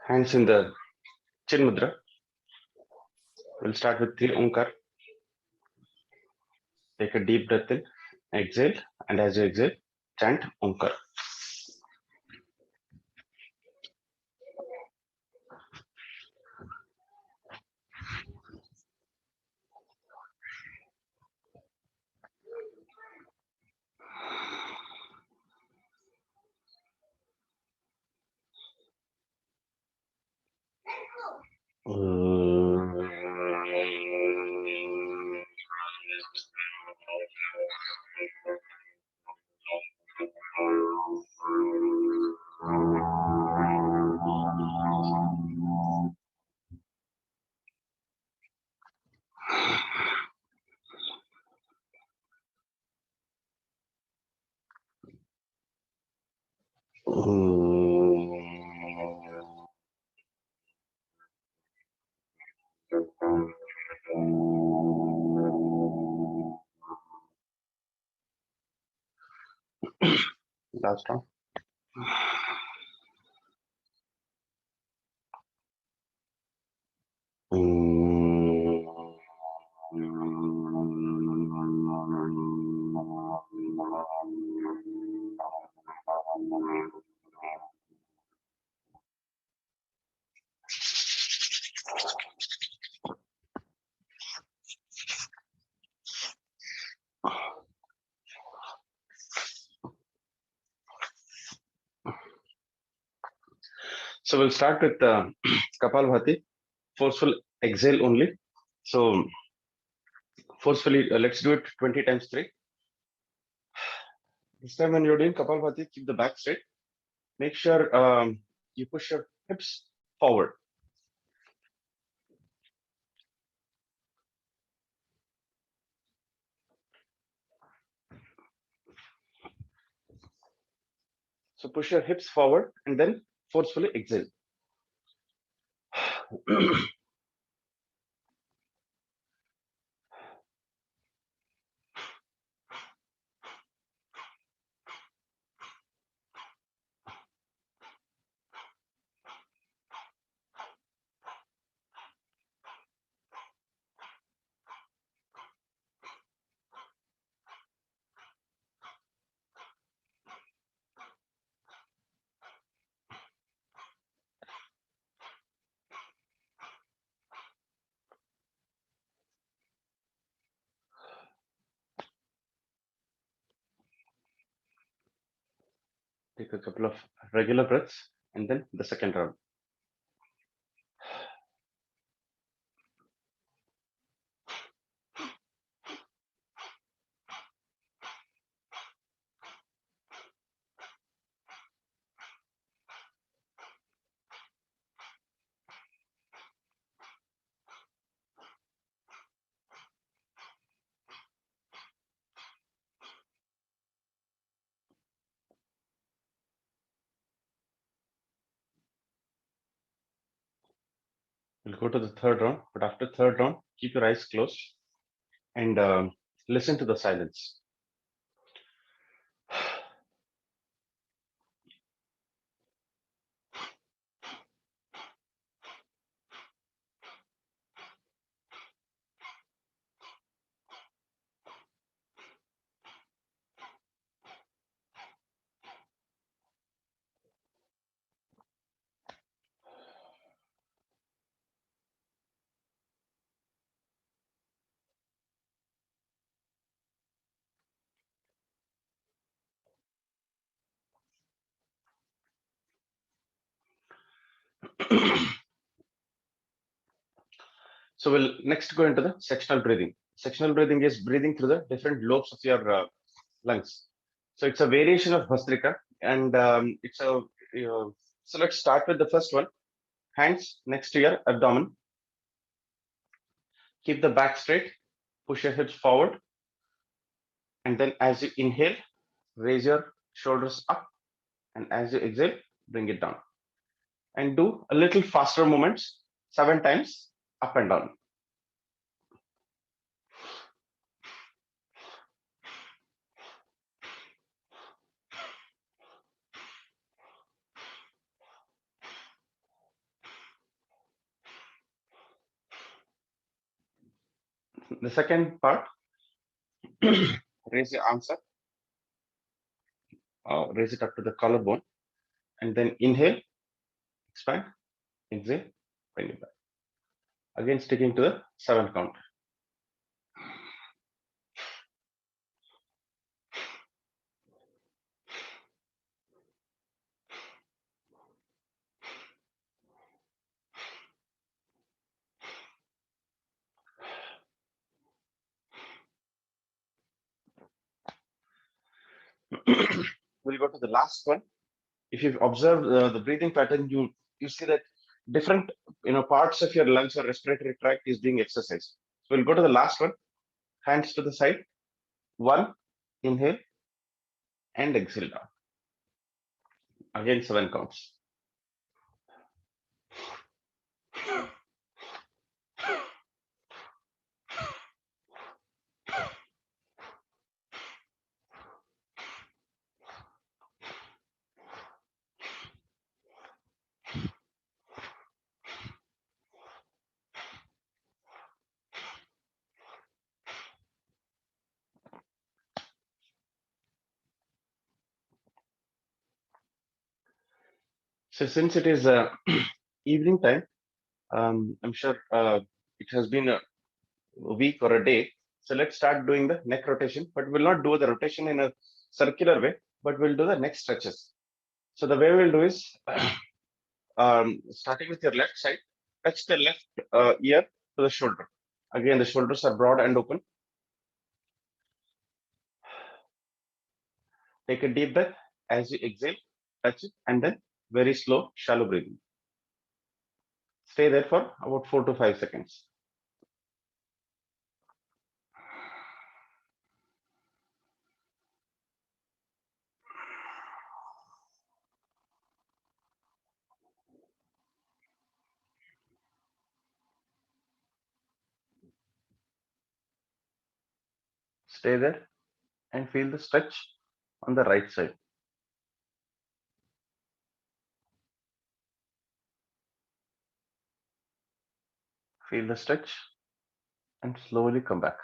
Hands in the chin mudra. We'll start with three Omkar. Take a deep breath in, exhale, and as you exhale, chant Omkar. Last one. So we'll start with Kapalbhati, forceful exhale only. So forcefully, let's do it 20 times 3. This time when you're doing Kapalbhati, keep the back straight. Make sure you push your hips forward. So push your hips forward and then forcefully exhale. Take a couple of regular breaths and then the second round. We'll go to the third round, but after third round, keep your eyes closed and listen to the silence. So we'll next go into the sectional breathing. Sectional breathing is breathing through the different lobes of your lungs. So it's a variation of Bhastrika, and it's a so let's start with the first one. Hands next to your abdomen. Keep the back straight. Push your hips forward, and then as you inhale, raise your shoulders up, and as you exhale, bring it down. And do a little faster movements, 7 times up and down. The second part, raise your arms up, raise it up to the collarbone, and then inhale, expand, exhale, bring it back. Again, sticking to the 7 count. We'll go to the last one. If you observe the breathing pattern, you see that different parts of your lungs or respiratory tract is being exercised. So we'll go to the last one. Hands to the side. 1, inhale and exhale down. Again, 7 counts. So since it is evening time, I'm sure it has been a week or a day. So let's start doing the neck rotation, but we'll not do the rotation in a circular way, but we'll do the neck stretches. So the way we'll do is starting with your left side, touch the left ear to the shoulder. Again, the shoulders are broad and open. Take a deep breath as you exhale, touch it, and then very slow, shallow breathing. Stay there for about 4 to 5 seconds. Stay there and feel the stretch on the right side. Feel the stretch and slowly come back.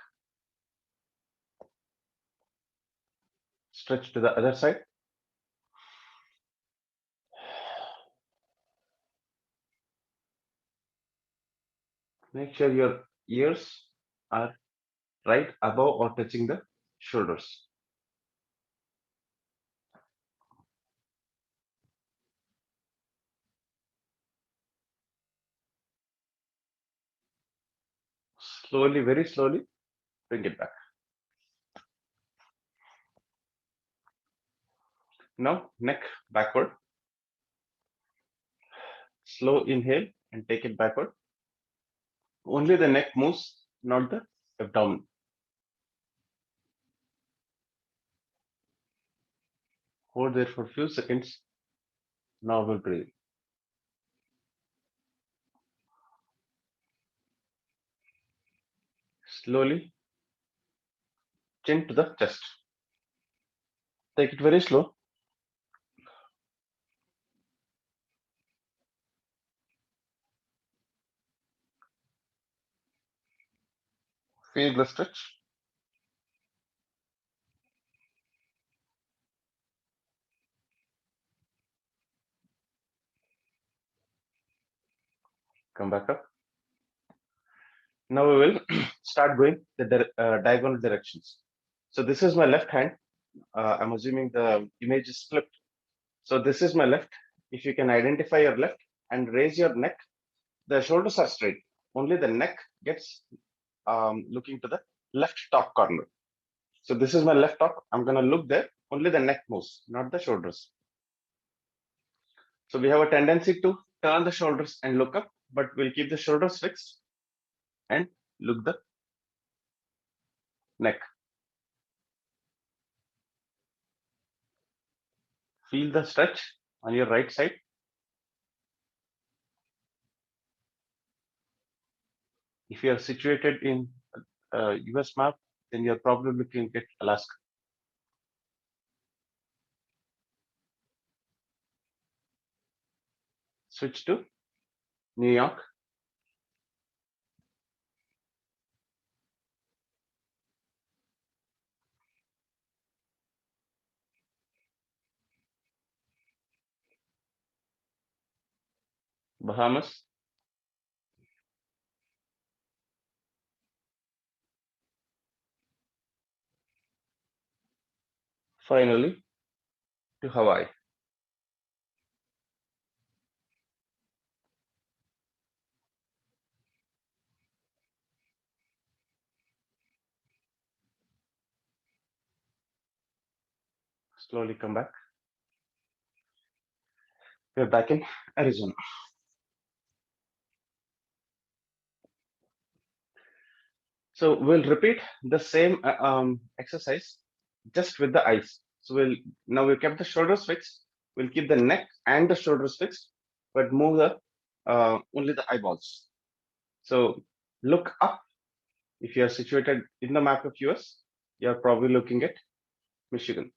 Stretch to the other side. Make sure your ears are right above or touching the shoulders. Slowly, very slowly, bring it back. Now, neck backward. Slow inhale and take it backward. Only the neck moves, not the abdomen. Hold there for a few seconds. Normal breathing. Slowly, chin to the chest. Take it very slow. Feel the stretch. Come back up. Now we will start going the diagonal directions. So this is my left hand. I'm assuming the image is flipped. So this is my left. If you can identify your left and raise your neck, the shoulders are straight. Only the neck gets looking to the left top corner. So this is my left top. I'm going to look there. Only the neck moves, not the shoulders. So we have a tendency to turn the shoulders and look up, but we'll keep the shoulders fixed and look the neck. Feel the stretch on your right side. If you are situated in US map, then you're probably looking at Alaska. Switch to New York. Bahamas. Finally, to Hawaii. Slowly come back. We're back in Arizona. So we'll repeat the same exercise just with the eyes. So we kept the shoulders fixed. We'll keep the neck and the shoulders fixed, but move the only the eyeballs. So look up. If you are situated in the map of US, you're probably looking at Michigan.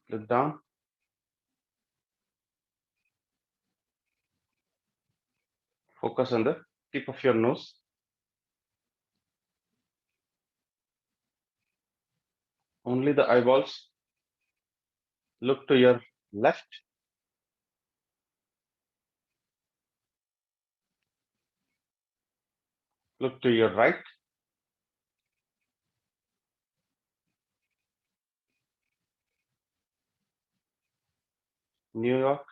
Look down. Focus on the tip of your nose. Only the eyeballs. Look to your left. Look to your right. New York,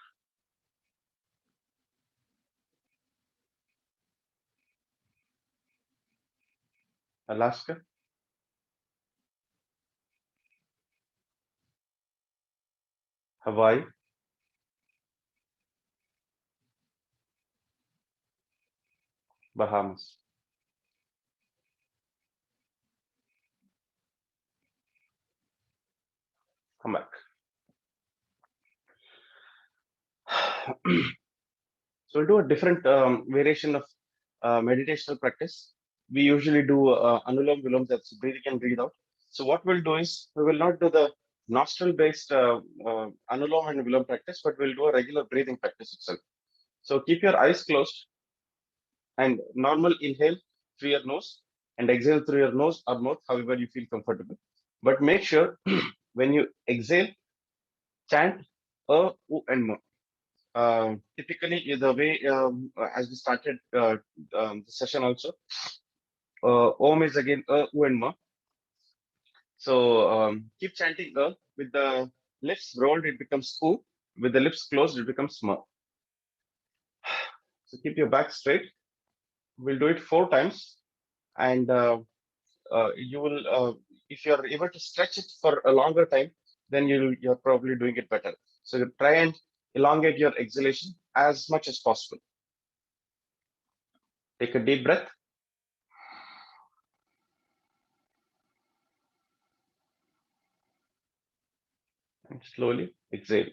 Alaska, Hawaii, Bahamas. Come back. So we'll do a different variation of meditational practice. We usually do anulom vilom, that's breathe in and breathe out. So what we'll do is we will not do the nostril-based anulom and vilom practice, but we'll do a regular breathing practice itself. So keep your eyes closed and normal inhale through your nose and exhale through your nose or mouth, however you feel comfortable. But make sure when you exhale, chant u, and mo. Typically, the way as we started the session also, Om is again U and Ma. So keep chanting with the lips rolled, it becomes U. With the lips closed, it becomes Ma. So keep your back straight. We'll do it 4 times, and you will, if you're able to stretch it for a longer time, then you're probably doing it better. So try and elongate your exhalation as much as possible. Take a deep breath. And slowly exhale.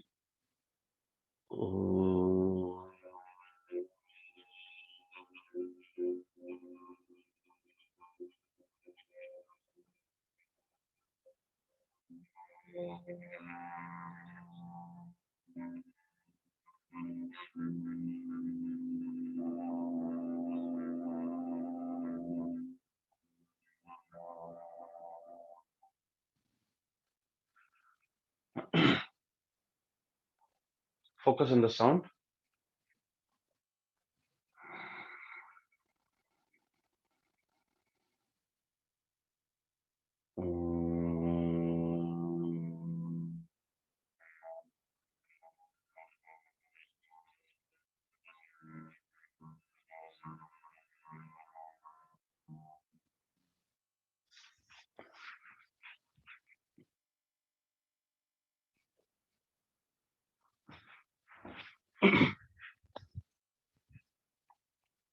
Focus on the sound.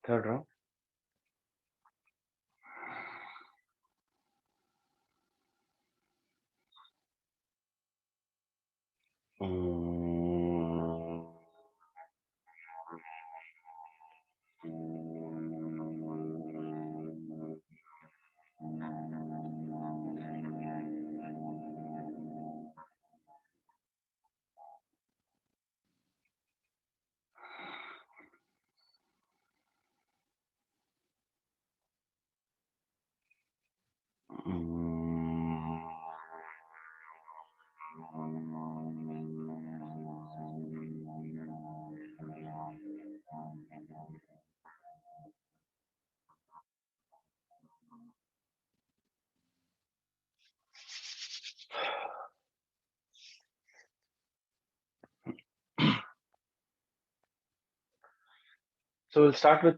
Third round. So we'll start with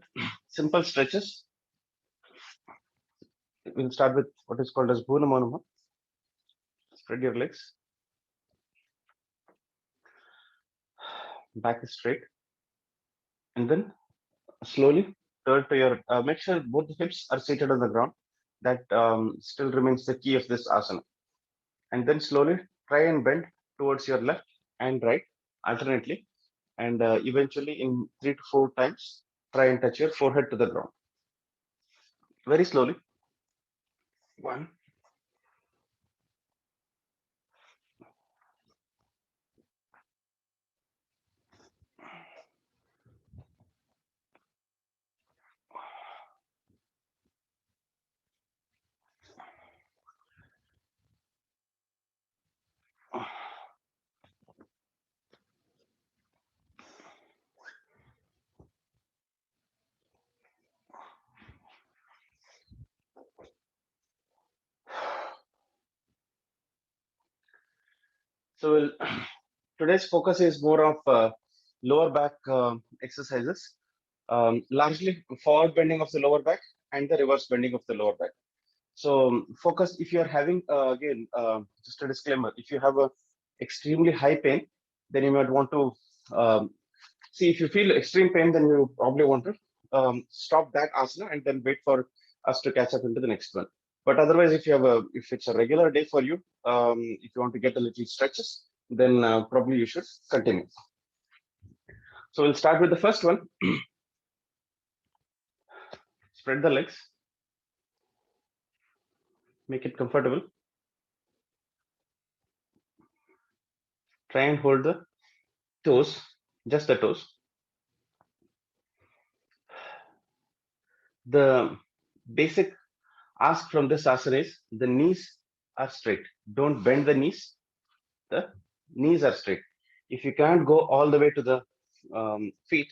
simple stretches. We'll start with what is called as Bhuna Manuma. Spread your legs. Back is straight. And then slowly turn to your, make sure both the hips are seated on the ground. That still remains the key of this asana. And then slowly try and bend towards your left and right alternately. And eventually, in 3 to 4 times, try and touch your forehead to the ground. Very slowly. One. So we'll, today's focus is more of lower back exercises, largely forward bending of the lower back and the reverse bending of the lower back. So focus if you are having again just a disclaimer, if you have a extremely high pain, then you might want to see if you feel extreme pain, then you probably want to stop that asana and then wait for us to catch up into the next one. But otherwise, if you have a if it's a regular day for you, if you want to get a little stretches, then probably you should continue. So we'll start with the first one. Spread the legs, make it comfortable. Try and hold the toes, just the toes. The basic ask from this asana is the knees are straight. Don't bend the knees. The knees are straight. If you can't go all the way to the feet,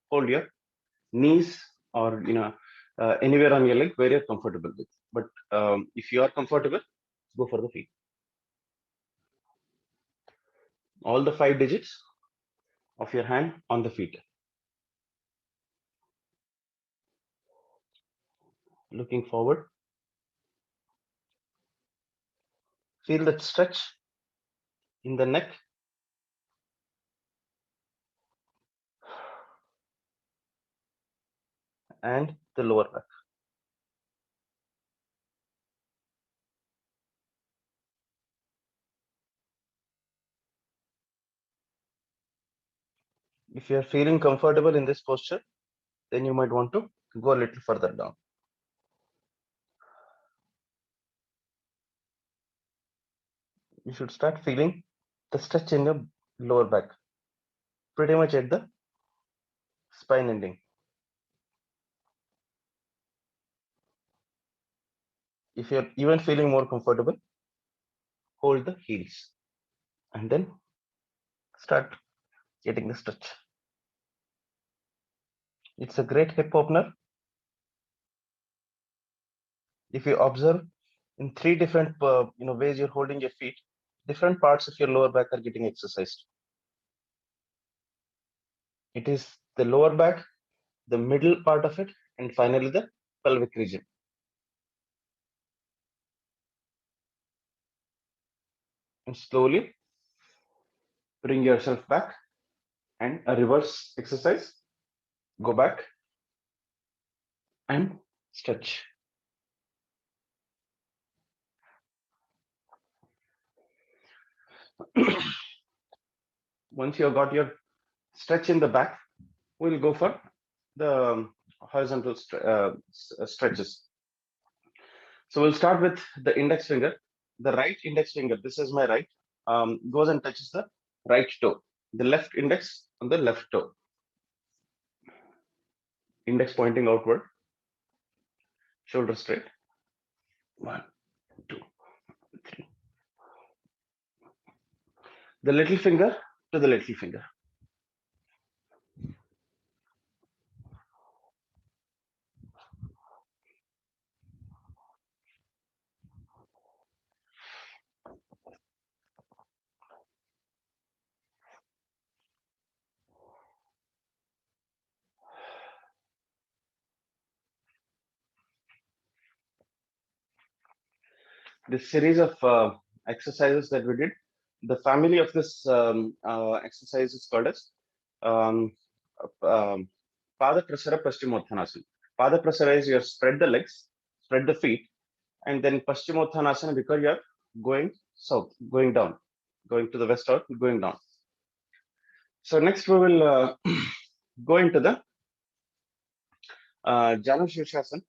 hold your knees or anywhere on your leg where you're comfortable with. But if you are comfortable, go for the feet. All the 5 digits of your hand on the feet. Looking forward. Feel that stretch in the neck. And the lower back. If you are feeling comfortable in this posture, then you might want to go a little further down. You should start feeling the stretch in your lower back, pretty much at the spine ending. If you're even feeling more comfortable, hold the heels and then start getting the stretch. It's a great hip opener. If you observe in 3 different ways you're holding your feet, different parts of your lower back are getting exercised. It is the lower back, the middle part of it, and finally the pelvic region. And slowly bring yourself back and a reverse exercise. Go back and stretch. Once you've got your stretch in the back, we'll go for the horizontal stretches. So we'll start with the index finger. The right index finger, this is my right, goes and touches the right toe. The left index on the left toe. Index pointing outward. Shoulder straight. 1, 2, 3. The little finger to the little finger. this series of exercises that we did, the family of this exercise is called as um, um, Pada Prasara Paschimottanasana. Pada Prasara is you spread the legs, spread the feet, and then Paschimottanasana because you are going south, going down, going to the west or going down. So next we will go into the Janu Shirshasana.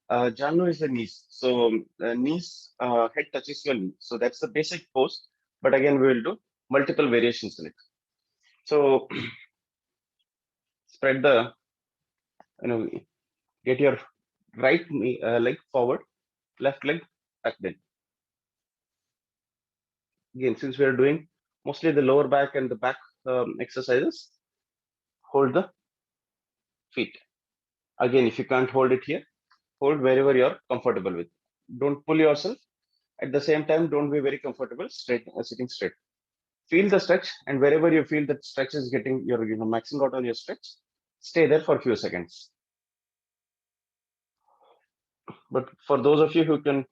Janu is the knees. So knees, head touches your knee. So that's the basic pose. But again, we will do multiple variations in it. So spread the, you know, get your right knee, leg forward, left leg tucked in. Again, since we are doing mostly the lower back and the back exercises, hold the feet. Again, if you can't hold it here, hold wherever you're comfortable with. Don't pull yourself. At the same time, don't be very comfortable sitting straight. Feel the stretch, and wherever you feel that stretch is getting your, maxing out on your stretch, stay there for a few seconds. But for those of you who can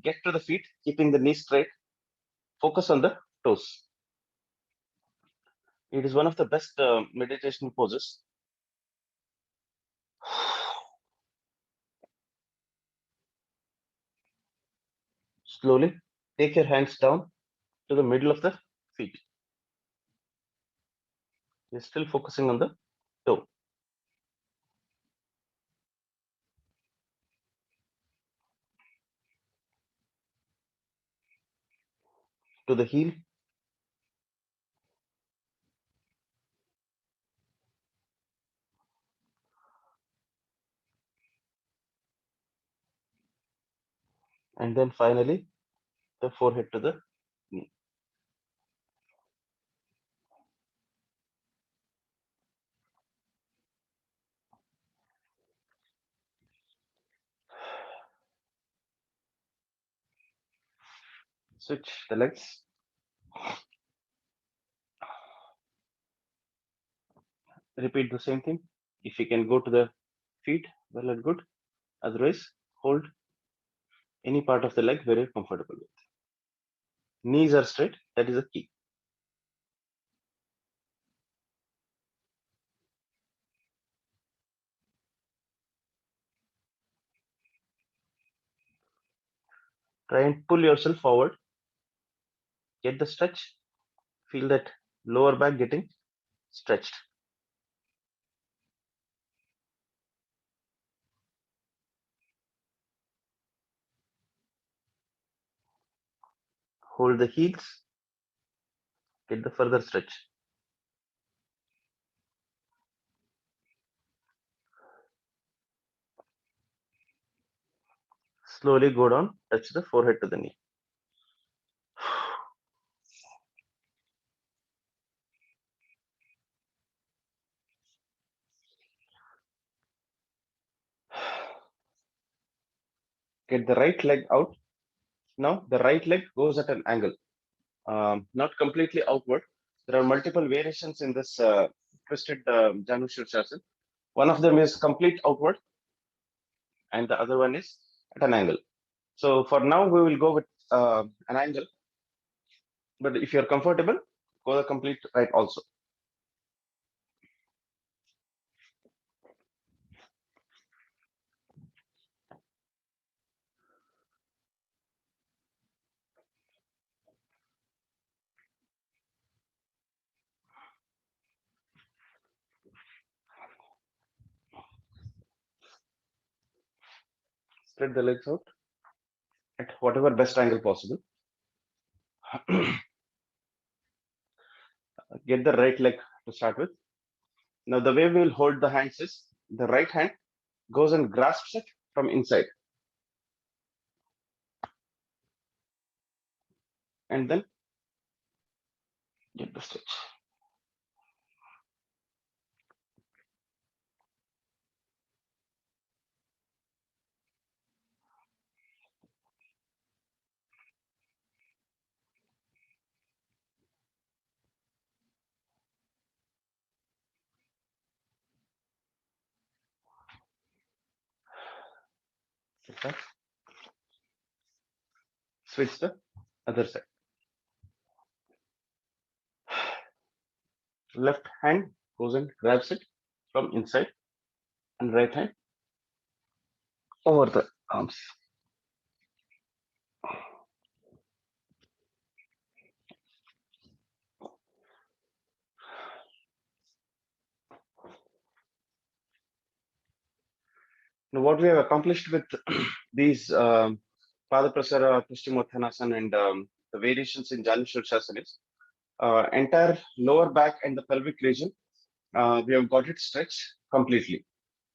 get to the feet, keeping the knees straight, focus on the toes. It is one of the best meditation poses. Slowly take your hands down to the middle of the feet. You're still focusing on the toe. To the heel. And then finally, the forehead to the knee. Switch the legs. Repeat the same thing. If you can go to the feet, well and good. Otherwise, hold any part of the leg where you're comfortable with. Knees are straight. That is the key. Try and pull yourself forward. Get the stretch. Feel that lower back getting stretched. Hold the heels. Get the further stretch. Slowly go down. Touch the forehead to the knee. Get the right leg out. Now the right leg goes at an angle, not completely outward. There are multiple variations in this twisted Janu Shirshasana. One of them is complete outward, and the other one is at an angle. So for now, we will go with an angle. But if you're comfortable, go the complete right also. Spread the legs out at whatever best angle possible. Get the right leg to start with. Now the way we will hold the hands is the right hand goes and grasps it from inside, and then get the stretch. Like that. switch the other side. Left hand goes and grabs it from inside, and right hand over the arms. Now, what we have accomplished with these Pada Prasara, Paschimottanasana, and the variations in Janu Shirshasana is entire lower back and the pelvic region, we have got it stretched completely.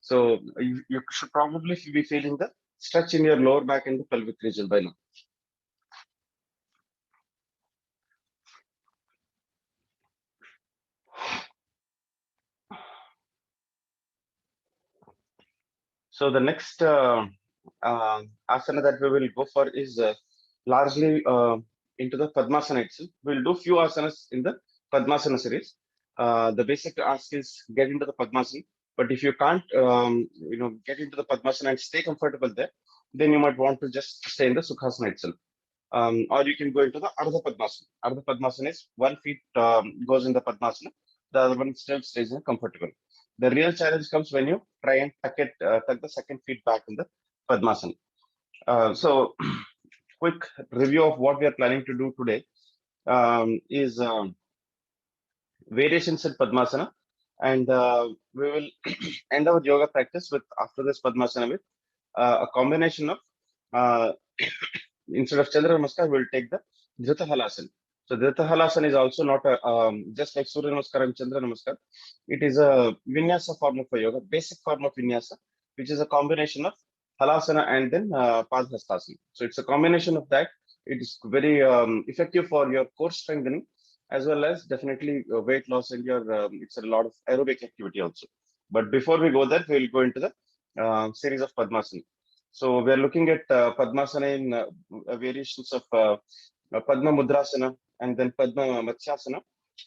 So you should probably be feeling the stretch in your lower back and the pelvic region by now. So the next asana that we will go for is largely into the Padmasana itself. We'll do few asanas in the Padmasana series. The basic ask is get into the Padmasana. But if you can't, get into the Padmasana and stay comfortable there, then you might want to just stay in the Sukhasana itself. Or you can go into the Ardha Padmasana. Ardha Padmasana is 1 foot goes in the Padmasana, the other one still stays in comfortable. The real challenge comes when you try and tuck the second feet back in the Padmasana. So, quick review of what we are planning to do today is variations in Padmasana, and we will end our yoga practice with after this Padmasana with a combination of instead of Chandra Namaskar, we'll take the Dhrita Halasana. So Dhrita Halasana is also not a just like Surya Namaskar and Chandra Namaskar. It is a vinyasa form of a yoga, basic form of vinyasa, which is a combination of Halasana and then Padhastasana. So it's a combination of that. It is very effective for your core strengthening as well as definitely weight loss and your it's a lot of aerobic activity also. But before we go there, we will go into the series of Padmasana. So we are looking at Padmasana in variations of Padma Mudrasana and then Padma Matsyasana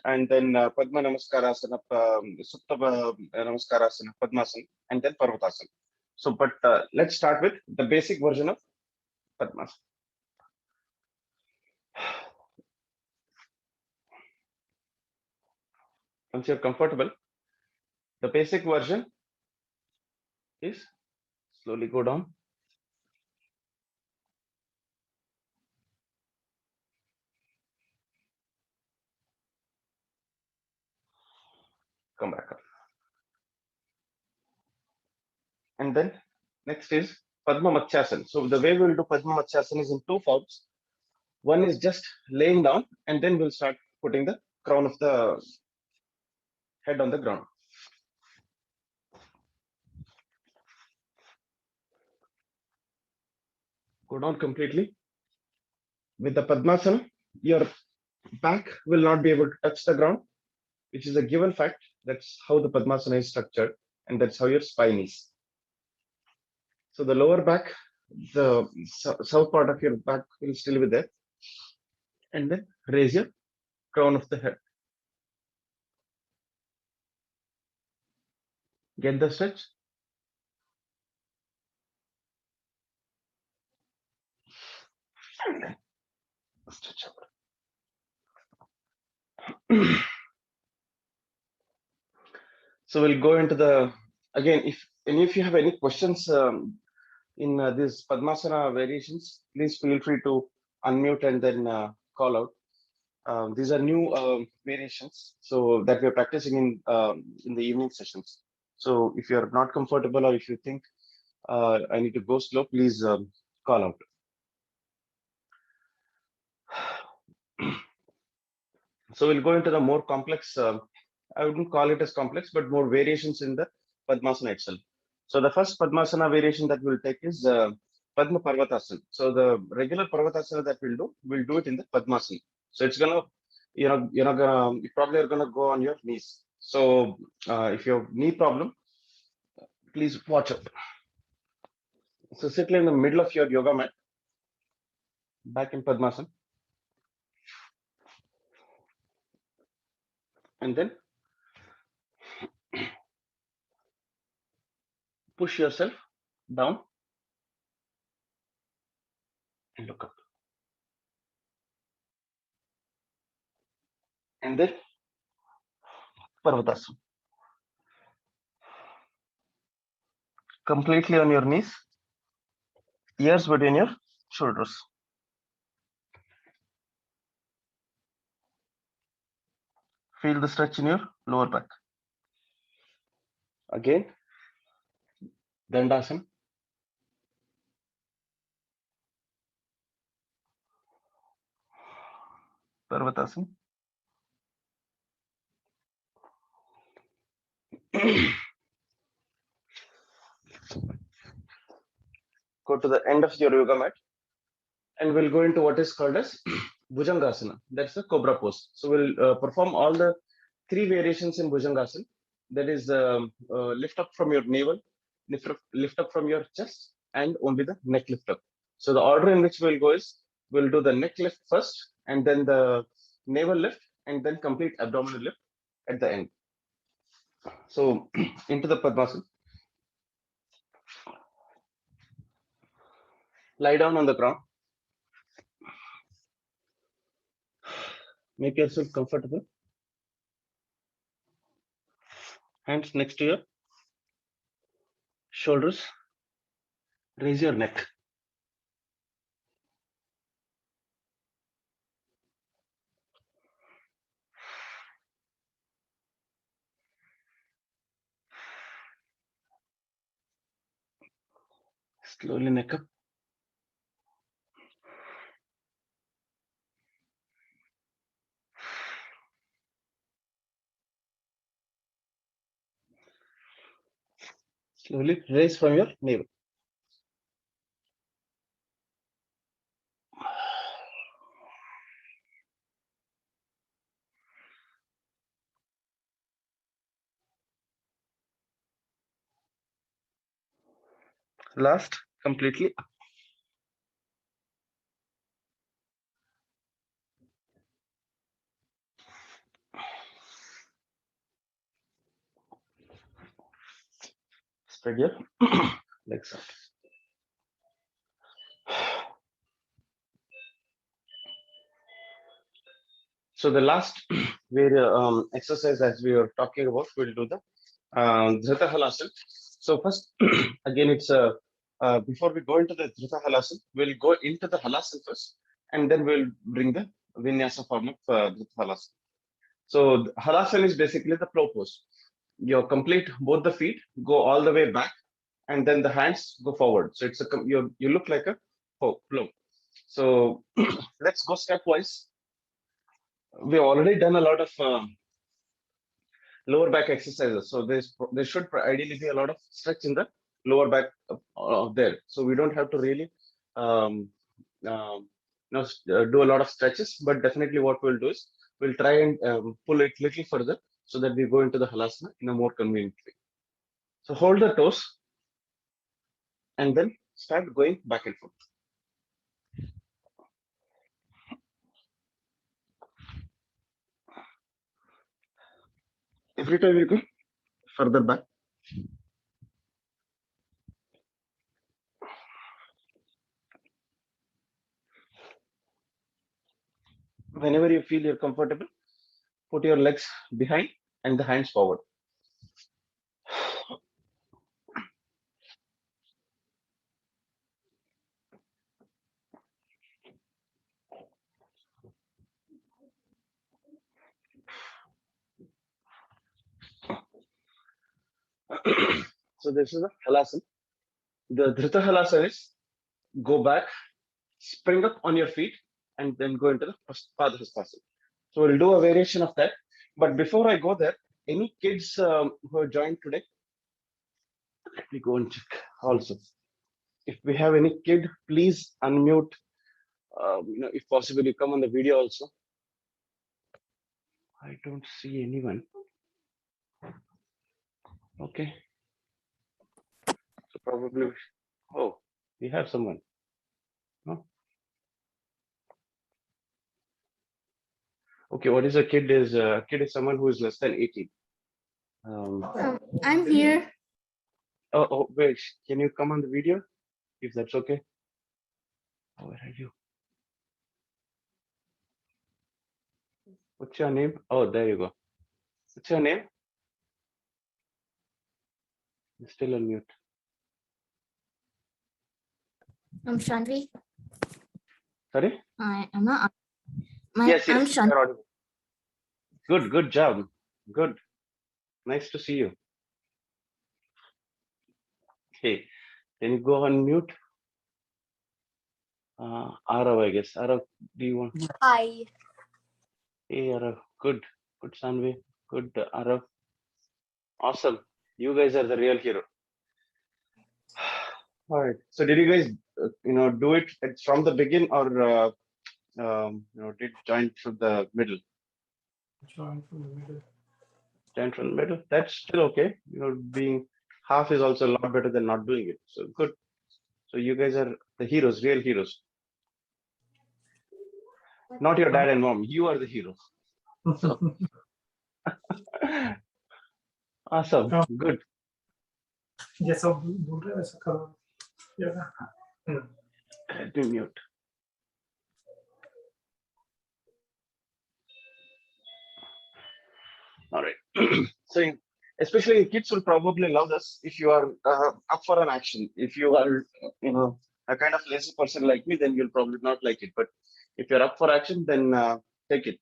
and then Padma Namaskarasana, Supta Namaskarasana, Padmasana, and then Parvatasana. So, but let's start with the basic version of Padmasana. Once you're comfortable, the basic version is slowly go down. Come back up. And then next is Padma Matsyasana. So the way we'll do Padma Matsyasana is in two forms. One is just laying down, and then we'll start putting the crown of the head on the ground. Go down completely. With the Padmasana, your back will not be able to touch the ground, which is a given fact. That's how the Padmasana is structured, and that's how your spine is. So the lower back, the south part of your back will still be there. And then raise your crown of the head. Get the stretch. And then stretch out. So we'll go into the, again, if you have any questions in these Padmasana variations, please feel free to unmute and then call out. These are new variations, so that we're practicing in the evening sessions. So if you're not comfortable or if you think I need to go slow, please call out. So we'll go into the more complex, I wouldn't call it as complex, but more variations in the Padmasana itself. So the first Padmasana variation that we'll take is Padma Parvatasana. So the regular Parvatasana that we'll do it in the Padmasana. So it's gonna, you probably are gonna go on your knees. So if you have knee problem, please watch out. So sit in the middle of your yoga mat, back in Padmasana. And then push yourself down and look up. and then Parvatasana. Completely on your knees, ears between your shoulders. Feel the stretch in your lower back. Again, Dandasana. Parvatasana. Go to the end of your yoga mat and we'll go into what is called as Bhujangasana. That's the cobra pose. So we'll perform all the three variations in Bhujangasana. That is lift up from your navel, lift up from your chest, and only the neck lift up. So the order in which we'll go is we'll do the neck lift first, and then the navel lift, and then complete abdominal lift at the end. So into the Padmasana. Lie down on the ground. Make yourself comfortable. Hands next to your shoulders. Raise your neck. Slowly neck up. Slowly raise from your navel. Last, completely up. Spread your legs out. So the last exercise as we were talking about, we'll do the Dhrita Halasana. So first, again, it's before we go into the Dhrita Halasana, we'll go into the Halasana first, and then we'll bring the Vinyasa form of Dhrita Halasana. So Halasana is basically the plow pose. You complete both the feet, go all the way back, and then the hands go forward. So it's you look like a plow. So let's go stepwise. We've already done a lot of lower back exercises. So there should ideally be a lot of stretch in the lower back of there. So we don't have to really um, do a lot of stretches, but definitely what we'll do is we'll try and pull it little further so that we go into the halasana in a more convenient way. So hold the toes and then start going back and forth. Every time you go further back. Whenever you feel you're comfortable, put your legs behind and the hands forward. So this is a halasana. The Dhrita halasana is go back, spring up on your feet, and then go into the Padahastasana. So we'll do a variation of that. But before I go there, any kids who have joined today, let me go and check also. If we have any kid, please unmute. If possible, you come on the video also. I don't see anyone. Okay. So probably, oh, we have someone. No? Okay, what is a kid is someone who is less than 18. I'm here. Oh, wait, can you come on the video if that's okay? Oh, where are you? What's your name? Oh, there you go. What's your name? You're still on mute. I'm Shanvi. Sorry? I am not. Yes, I'm yes. Shanvi. You're audible. Good job. Good. Nice to see you. Hey, can you go on mute? Arav, I guess. Arav, do you want? Hi. Hey, Arav. Good, Sanvi. Good, Arav. Awesome. You guys are the real hero. All right. So, did you guys, do it from the begin, or did join from the middle? Join from the middle. Join from the middle. That's still okay. Being half is also a lot better than not doing it. So good. So you guys are the heroes, real heroes. Not your dad and mom. You are the heroes. So awesome. हाँ, Good. जैसा बोल रहे हैं वैसा करो या ना? Let me mute. All right. So, especially kids will probably love this if you are up for an action. If you are, a kind of lazy person like me, then you'll probably not like it. But if you're up for action, then take it.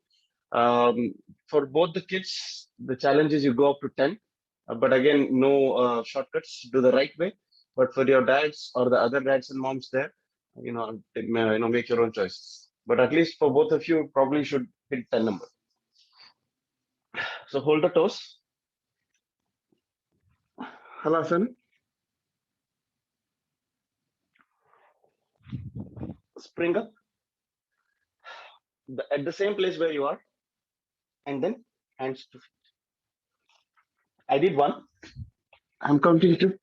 For both the kids, the challenge is you go up to 10. But again, no shortcuts. Do the right way. But for your dads or the other dads and moms there, make your own choices. But at least for both of you, probably should hit 10 number. So hold the toes. Halasana. Spring up at the same place where you are, and then hands to feet. I did one. I'm counting to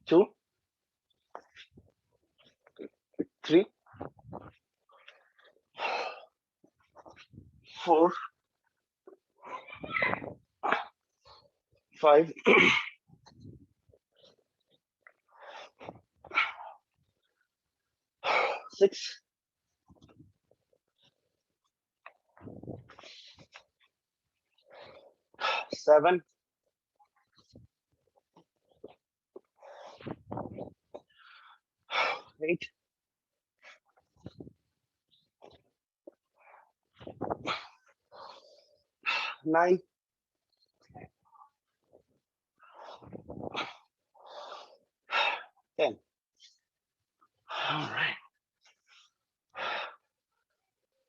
two, three, four, five, six, 7, 8, 9, 10. All right.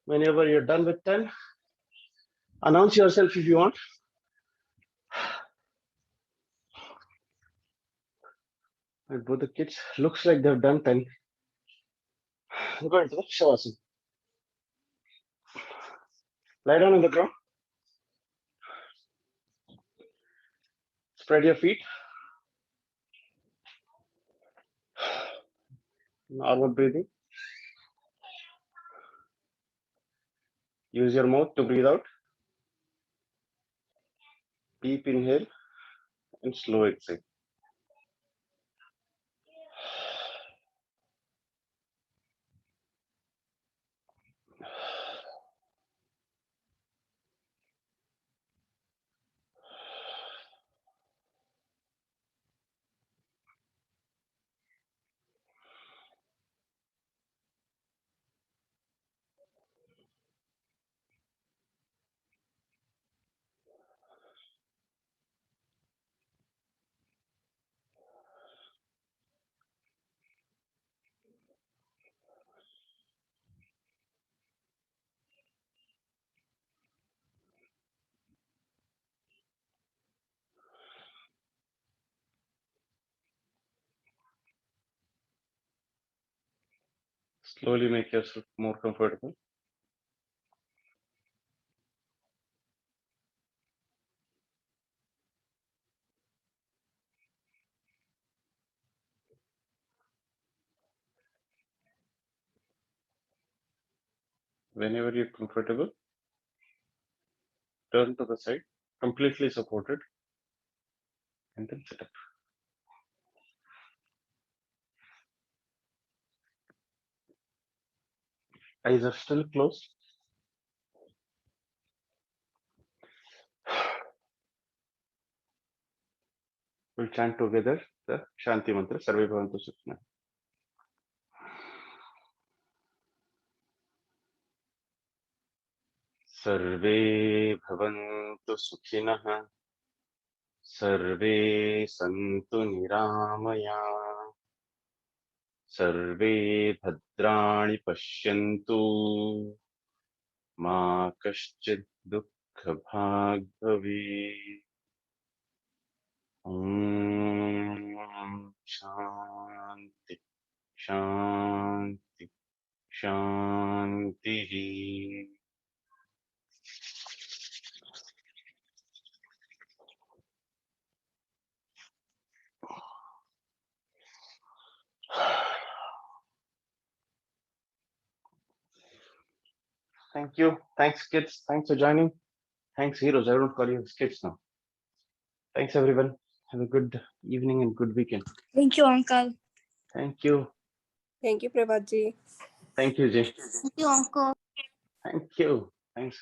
Whenever you're done with 10, announce yourself if you want. And both the kids looks like they've done 10. Go into the Shavasana. Lie down on the ground. Spread your feet. Normal breathing. Use your mouth to breathe out. Deep inhale and slow exhale. Slowly make yourself more comfortable. Whenever you're comfortable, turn to the side, completely supported, and then sit up. Eyes are still closed. We'll chant together the Shanti Mantra, Sarve Bhavantu Sukhina. Sarve Bhavantu Sukhinah, Sarve Santu Niramaya, Sarve Bhadrani Pashyantu, Ma Kaschid Dukkha Bhag Bhavet. Om Shanti Shanti Shanti. Thank you. Thanks, kids. Thanks for joining. Thanks, heroes. I don't call you kids now. Thanks, everyone. Have a good evening and good weekend. Thank you, Uncle. Thank you. Thank you, Prabhat ji. Thank you, Jay. Thank you, Uncle. Thank you. Thanks.